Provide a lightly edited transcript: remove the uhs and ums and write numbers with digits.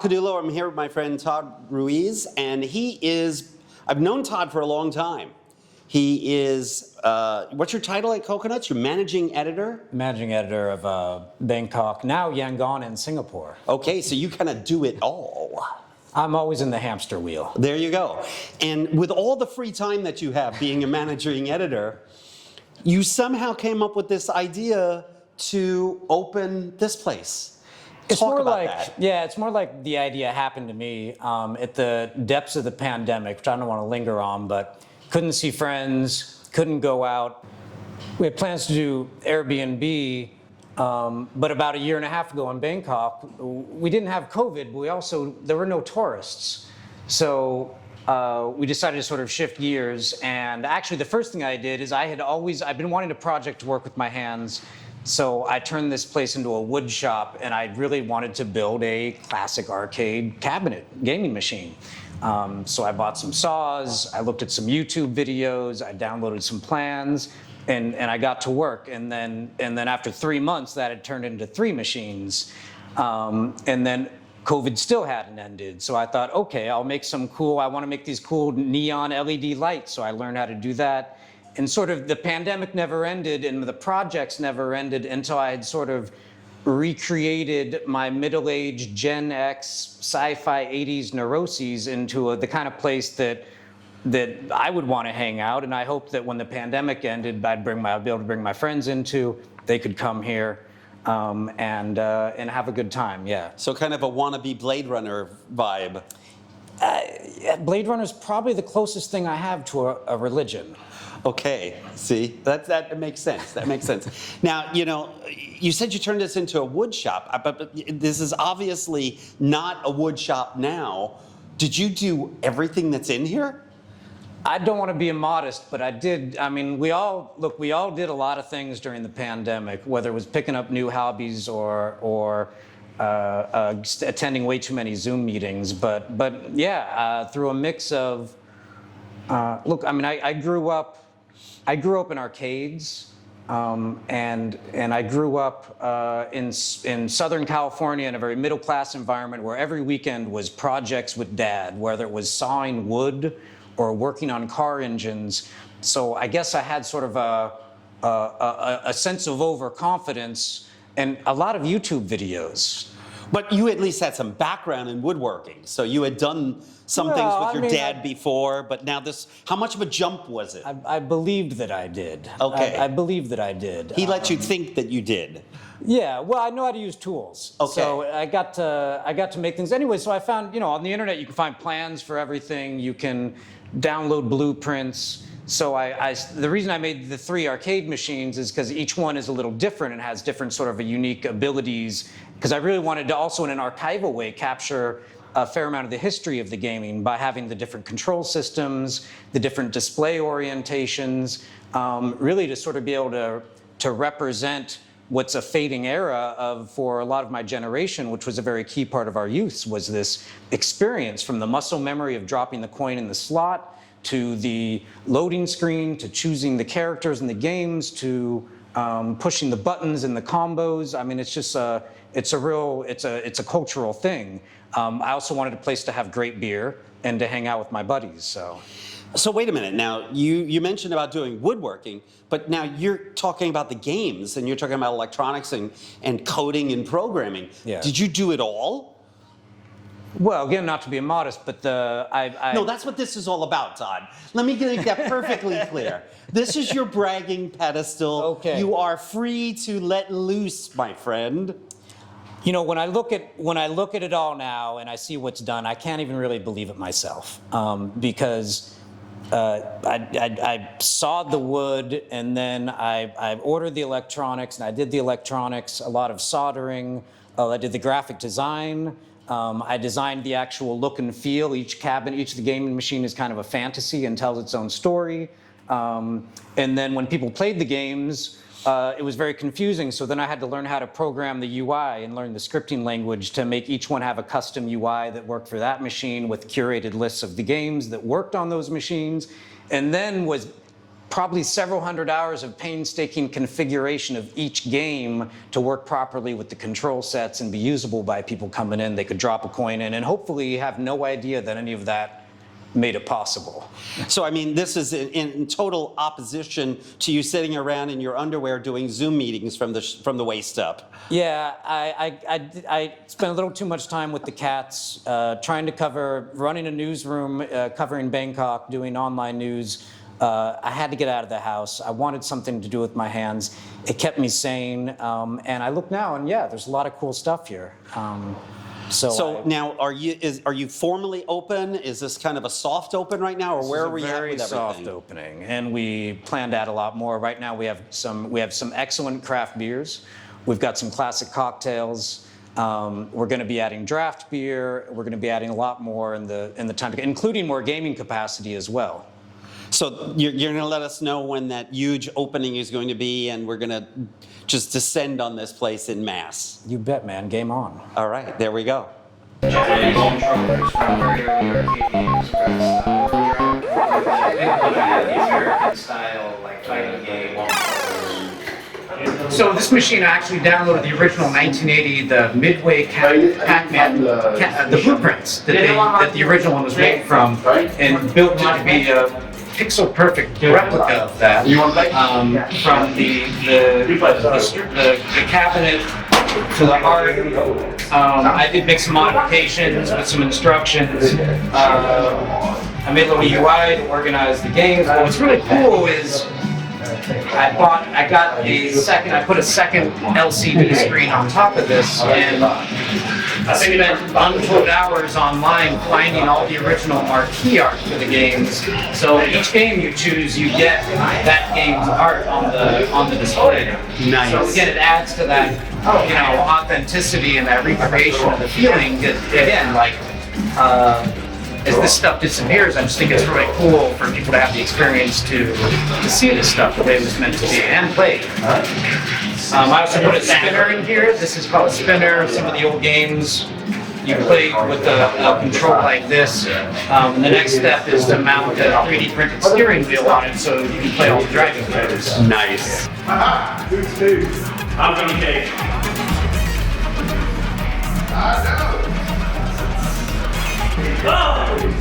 Caudullo. I'm here with my friend Todd Ruiz, and I've known Todd for a long time. He is, what's your title at Coconuts? You're managing editor? Managing editor of Bangkok, now Yangon and Singapore. Okay, so you kind of do it all. I'm always in the hamster wheel. There you go. And with all the free time that you have being a managing editor, you somehow came up with this idea to open this place. It's Talk more about like, that. yeah, it's more like the idea happened to me at the depths of the pandemic, which I don't want to linger on, but couldn't see friends, couldn't go out. We had plans to do Airbnb, but about a year and a half ago in Bangkok, we didn't have COVID, but there were no tourists. So we decided to sort of shift gears. And actually the first thing I did is I've been wanting a project to work with my hands. So I turned this place into a wood shop, and I really wanted to build a classic arcade cabinet gaming machine. So I bought some saws, I looked at some YouTube videos, I downloaded some plans, and I got to work. And then after 3 months, that had turned into 3 machines. And then COVID still hadn't ended. So I thought, okay, I want to make these cool neon LED lights. So I learned how to do that. And sort of the pandemic never ended and the projects never ended until I had sort of recreated my middle-aged Gen X sci-fi 80s neuroses into the kind of place that I would want to hang out. And I hoped that when the pandemic ended, I'd be able to bring my friends into, they could come here and have a good time, yeah. So kind of a wannabe Blade Runner vibe. Blade Runner is probably the closest thing I have to a religion. Okay, see, that makes sense. That makes sense. Now, you said you turned this into a wood shop, but this is obviously not a wood shop now. Did you do everything that's in here? I don't want to be immodest, but I did. I mean, we all did a lot of things during the pandemic, whether it was picking up new hobbies or attending way too many Zoom meetings. But yeah, through a mix of, look, I mean, I grew up in arcades, and I grew up in Southern California in a very middle-class environment where every weekend was projects with Dad, whether it was sawing wood or working on car engines. So I guess I had sort of a sense of overconfidence and a lot of YouTube videos. But you at least had some background in woodworking, so you had done some things with your dad before, but now how much of a jump was it? I believed that I did. Okay. I believed that I did. He let you think that you did. Yeah, well, I know how to use tools. Okay. So I got to make things anyway. So I found, on the internet, you can find plans for everything. You can download blueprints. So the reason I made the 3 arcade machines is because each one is a little different and has different sort of unique abilities. Because I really wanted to also, in an archival way, capture a fair amount of the history of the gaming by having the different control systems, the different display orientations, really to sort of be able to represent what's a fading era for a lot of my generation, which was a very key part of our youth, was this experience from the muscle memory of dropping the coin in the slot, to the loading screen, to choosing the characters in the games, to pushing the buttons and the combos. I mean, it's just it's a cultural thing. I also wanted a place to have great beer and to hang out with my buddies. So wait a minute. Now you mentioned about doing woodworking, but now you're talking about the games and you're talking about electronics and coding and programming. Yeah. Did you do it all? Well, again, not to be immodest, but No, that's what this is all about, Todd. Let me make that perfectly clear. This is your bragging pedestal. Okay. You are free to let loose, my friend. When I look at it all now and I see what's done, I can't even really believe it myself, because I sawed the wood, and then I ordered the electronics, and I did the electronics, a lot of soldering. I did the graphic design. I designed the actual look and feel. Each cabinet, each of the gaming machine is kind of a fantasy and tells its own story. And then when people played the games, it was very confusing. So then I had to learn how to program the UI and learn the scripting language to make each one have a custom UI that worked for that machine with curated lists of the games that worked on those machines. And then was probably several hundred hours of painstaking configuration of each game to work properly with the control sets and be usable by people coming in. They could drop a coin in and hopefully have no idea that any of that made it possible. So, I mean, this is in total opposition to you sitting around in your underwear doing Zoom meetings from the waist up. Yeah, I spent a little too much time with the cats, running a newsroom, covering Bangkok, doing online news. I had to get out of the house. I wanted something to do with my hands. It kept me sane, and I look now, and yeah, there's a lot of cool stuff here. So now, are you formally open? Is this kind of a soft open right now, or where are we at with everything? Very soft opening, and we plan to add a lot more. Right now, we have some excellent craft beers. We've got some classic cocktails. We're going to be adding draft beer. We're going to be adding a lot more in the time to, including more gaming capacity as well. So you're going to let us know when that huge opening is going to be, and we're going to just descend on this place in mass. You bet, man. Game on. All right, there we go. So this machine, I actually downloaded the original 1980, the Midway Pac-Man, the blueprints that the original one was made from, and built it to be a pixel perfect replica of that, from the cabinet to the art. I did make some modifications with some instructions. I made a little UI to organize the games. But what's really cool is I put a second LCD screen on top of this, and I spent untold hours online finding all the original marquee art for the games. So each game you choose, you get that game's art on the display. Nice. So again, it adds to that, authenticity and that recreation of the feeling. Again, as this stuff disappears, I just think it's really cool for people to have the experience to see this stuff the way it was meant to be and play. I also put a spinner in here. This is called a spinner. Some of the old games you play with a control like this. And the next step is to mount a 3D printed steering wheel on it so you can play all the driving modes. Nice. I'm gonna take. I know. Oh!